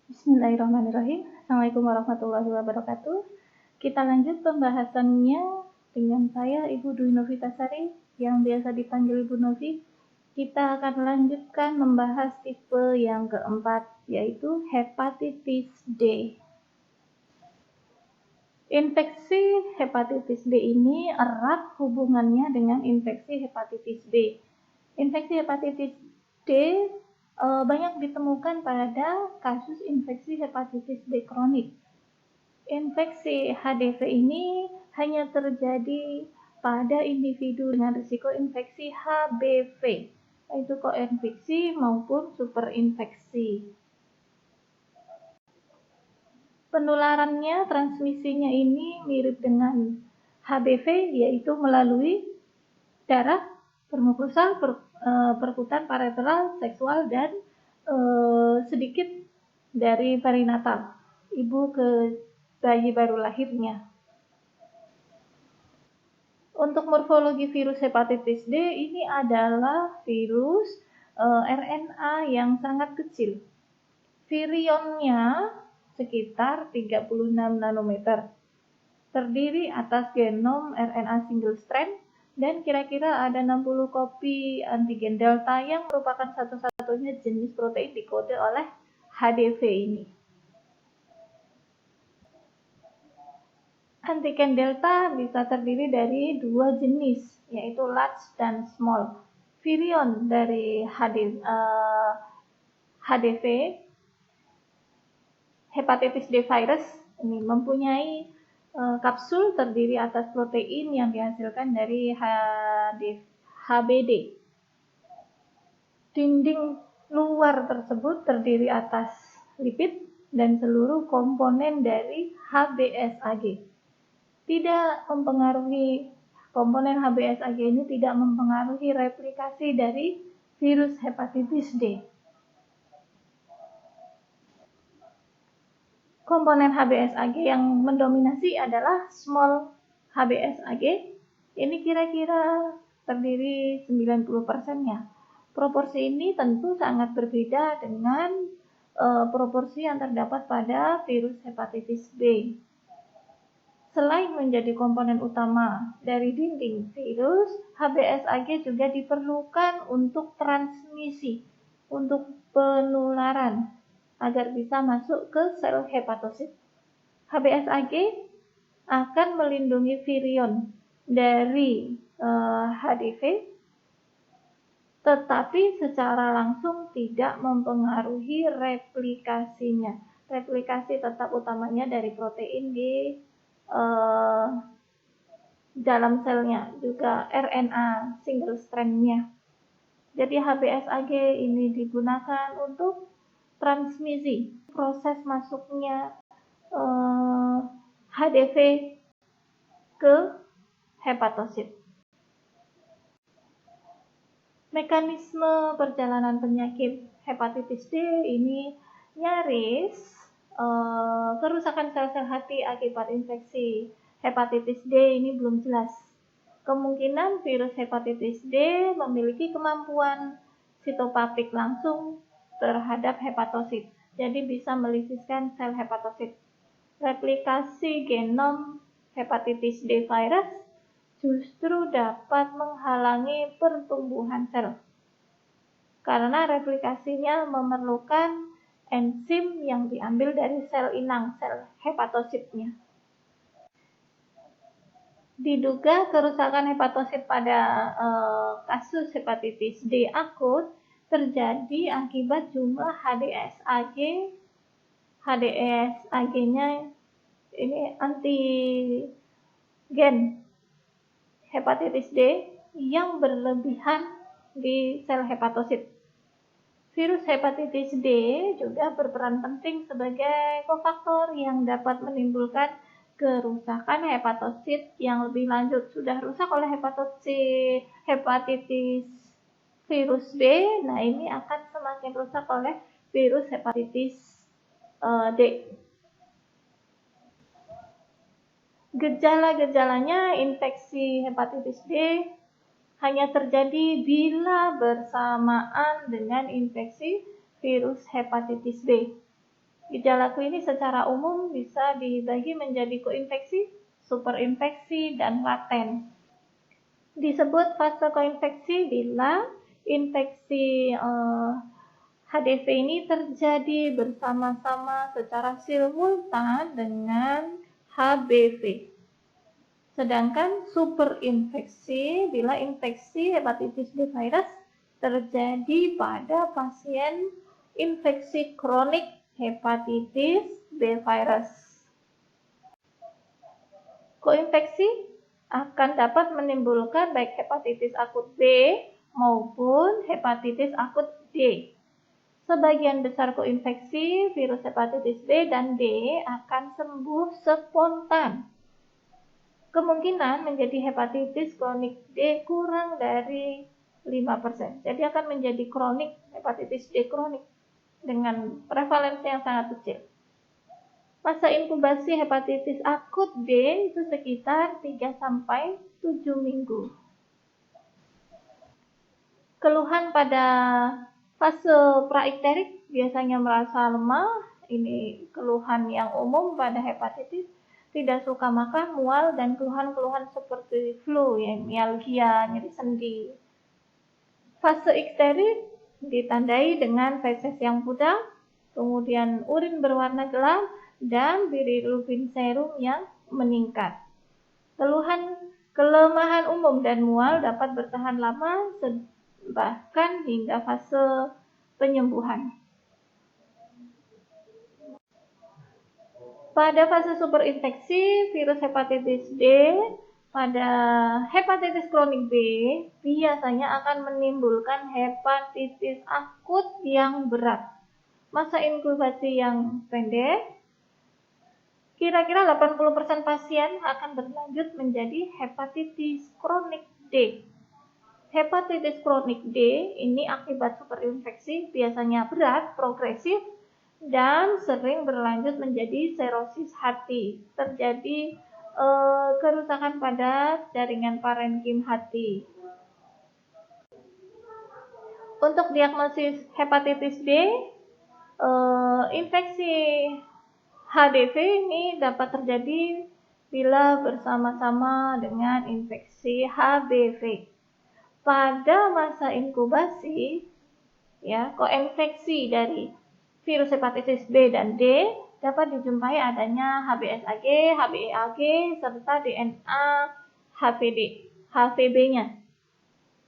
Bismillahirrahmanirrahim. Assalamualaikum warahmatullahi wabarakatuh. Kita lanjut pembahasannya dengan saya Ibu Dwi Novitasari yang biasa dipanggil Ibu Novi. Kita akan lanjutkan membahas tipe yang keempat, yaitu hepatitis D. Infeksi hepatitis D ini erat hubungannya dengan infeksi hepatitis B. Infeksi hepatitis D banyak ditemukan pada kasus infeksi hepatitis B kronik. Infeksi HDV ini hanya terjadi pada individu dengan risiko infeksi HBV, yaitu koinfeksi maupun superinfeksi. Penularannya, transmisinya ini mirip dengan HBV, yaitu melalui darah, permukosa, perkutan parenteral, seksual, dan sedikit dari perinatal, ibu ke bayi baru lahirnya. Untuk morfologi virus hepatitis D ini adalah virus RNA yang sangat kecil. Virionnya sekitar 36 nanometer. Terdiri atas genom RNA single strand dan kira-kira ada 60 kopi antigen delta yang merupakan satu-satunya jenis protein dikode oleh HDV ini. Antigen delta bisa terdiri dari dua jenis, yaitu large dan small. Virion dari HDV, hepatitis D virus, ini mempunyai kapsul terdiri atas protein yang dihasilkan dari HBD. Dinding luar tersebut terdiri atas lipid dan seluruh komponen dari HBsAg. Komponen HBsAg ini tidak mempengaruhi replikasi dari virus hepatitis D. Komponen HBsAg yang mendominasi adalah small HBsAg. Ini kira-kira terdiri 90%-nya. Proporsi ini tentu sangat berbeda dengan proporsi yang terdapat pada virus hepatitis B. Selain menjadi komponen utama dari dinding virus, HBsAg juga diperlukan untuk transmisi, untuk penularan, agar bisa masuk ke sel hepatosit. HBsAg akan melindungi virion dari HDV, tetapi secara langsung tidak mempengaruhi replikasinya. Replikasi tetap utamanya dari protein di dalam selnya, juga RNA single strand-nya. Jadi HBsAg ini digunakan untuk transmisi, proses masuknya HDV ke hepatosit. Mekanisme perjalanan penyakit hepatitis D ini nyaris kerusakan sel-sel hati akibat infeksi hepatitis D ini belum jelas. Kemungkinan virus hepatitis D memiliki kemampuan sitopapik langsung terhadap hepatosit, jadi bisa melisiskan sel hepatosit. Replikasi genom hepatitis D virus justru dapat menghalangi pertumbuhan sel, karena replikasinya memerlukan enzim yang diambil dari sel inang, sel hepatositnya. Diduga kerusakan hepatosit pada kasus hepatitis D akut terjadi akibat jumlah HDSAG-nya ini antigen hepatitis D yang berlebihan di sel hepatosit. Virus hepatitis D juga berperan penting sebagai kofaktor yang dapat menimbulkan kerusakan hepatosit yang lebih lanjut. Sudah rusak oleh hepatitis virus B, nah ini akan semakin rusak oleh virus hepatitis D. Gejala-gejalanya infeksi hepatitis D hanya terjadi bila bersamaan dengan infeksi virus hepatitis B. Gejala klinis secara umum bisa dibagi menjadi koinfeksi, superinfeksi, dan laten. Disebut fase koinfeksi bila infeksi HDV ini terjadi bersama-sama secara simultan dengan HBV. Sedangkan superinfeksi bila infeksi hepatitis B virus terjadi pada pasien infeksi kronik hepatitis B virus. Koinfeksi akan dapat menimbulkan baik hepatitis akut B maupun hepatitis akut D. Sebagian besar koinfeksi virus hepatitis B dan D akan sembuh spontan. Kemungkinan menjadi hepatitis kronik D kurang dari 5%. Jadi akan menjadi kronik, hepatitis D kronik dengan prevalensi yang sangat kecil. Masa inkubasi hepatitis akut D itu sekitar 3-7 minggu. Keluhan pada fase praikterik biasanya merasa lemah, ini keluhan yang umum pada hepatitis, tidak suka makan, mual, dan keluhan-keluhan seperti flu, ya, mialgia, nyeri sendi. Fase ikterik ditandai dengan feses yang pudar, kemudian urin berwarna gelap, dan bilirubin serum yang meningkat. Kelemahan umum dan mual dapat bertahan lama, bahkan hingga fase penyembuhan. Pada fase superinfeksi virus hepatitis D, pada hepatitis kronik B biasanya akan menimbulkan hepatitis akut yang berat. Masa inkubasi yang pendek, kira-kira 80% pasien akan berlanjut menjadi hepatitis kronik D. Hepatitis kronik D ini akibat superinfeksi biasanya berat, progresif, dan sering berlanjut menjadi serosis hati. Terjadi kerusakan pada jaringan parenkim hati. Untuk diagnosis hepatitis D, infeksi HDV ini dapat terjadi bila bersama-sama dengan infeksi HBV. Pada masa inkubasi, ya, koinfeksi dari virus hepatitis B dan D dapat dijumpai adanya HBsAg, HBeAg, serta DNA HVB-nya.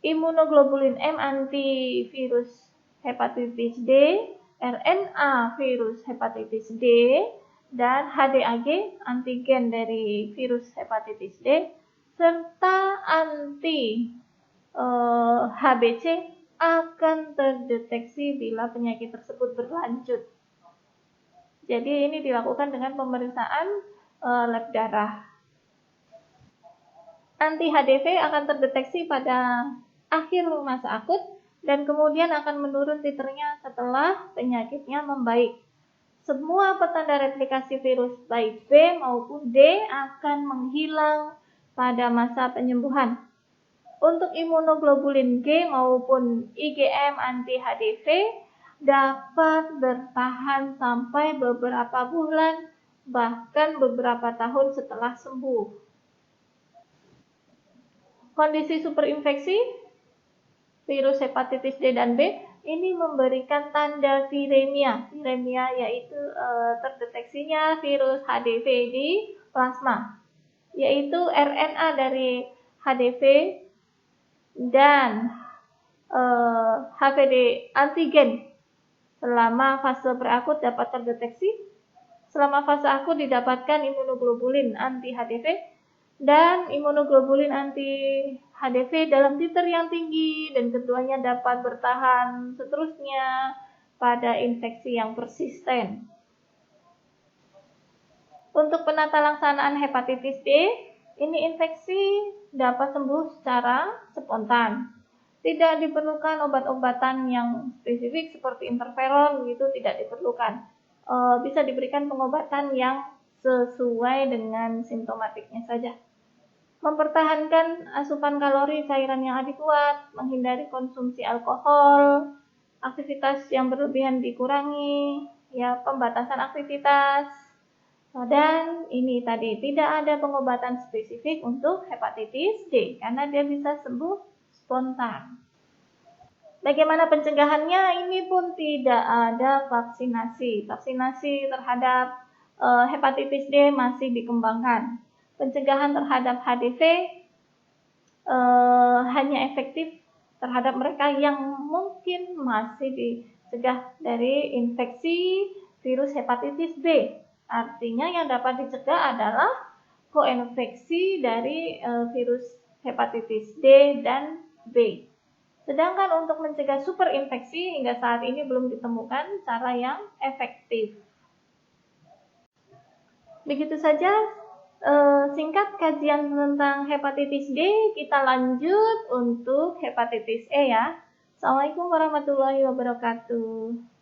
Imunoglobulin M antivirus hepatitis D, RNA virus hepatitis D, dan HDAg antigen dari virus hepatitis D, serta anti HBC akan terdeteksi bila penyakit tersebut berlanjut. Jadi ini dilakukan dengan pemeriksaan lab darah. Anti-HDV akan terdeteksi pada akhir masa akut dan kemudian akan menurun titernya setelah penyakitnya membaik. Semua petanda replikasi virus baik B maupun D akan menghilang pada masa penyembuhan. Untuk imunoglobulin G maupun IgM anti-HDV dapat bertahan sampai beberapa bulan, bahkan beberapa tahun setelah sembuh. Kondisi superinfeksi virus hepatitis D dan B ini memberikan tanda viremia. Viremia yaitu terdeteksinya virus HDV di plasma, yaitu RNA dari HDV dan HVD antigen selama fase preakut dapat terdeteksi. Selama fase akut didapatkan imunoglobulin anti-HDV dan imunoglobulin anti-HDV dalam titer yang tinggi, dan keduanya dapat bertahan seterusnya pada infeksi yang persisten. Untuk penata laksanaan hepatitis D, ini infeksi dapat sembuh secara spontan. Tidak diperlukan obat-obatan yang spesifik seperti interferon, gitu tidak diperlukan. Bisa diberikan pengobatan yang sesuai dengan simptomatiknya saja. Mempertahankan asupan kalori cairan yang adekuat, menghindari konsumsi alkohol, aktivitas yang berlebihan dikurangi, ya pembatasan aktivitas. Dan ini tadi tidak ada pengobatan spesifik untuk hepatitis D karena dia bisa sembuh spontan. Bagaimana pencegahannya? Ini pun tidak ada vaksinasi. Vaksinasi terhadap hepatitis D masih dikembangkan. Pencegahan terhadap HDV hanya efektif terhadap mereka yang mungkin masih dicegah dari infeksi virus hepatitis B. Artinya yang dapat dicegah adalah koinfeksi dari virus hepatitis D dan B. Sedangkan untuk mencegah superinfeksi hingga saat ini belum ditemukan cara yang efektif. Begitu saja singkat kajian tentang hepatitis D. Kita lanjut untuk hepatitis E ya. Assalamualaikum warahmatullahi wabarakatuh.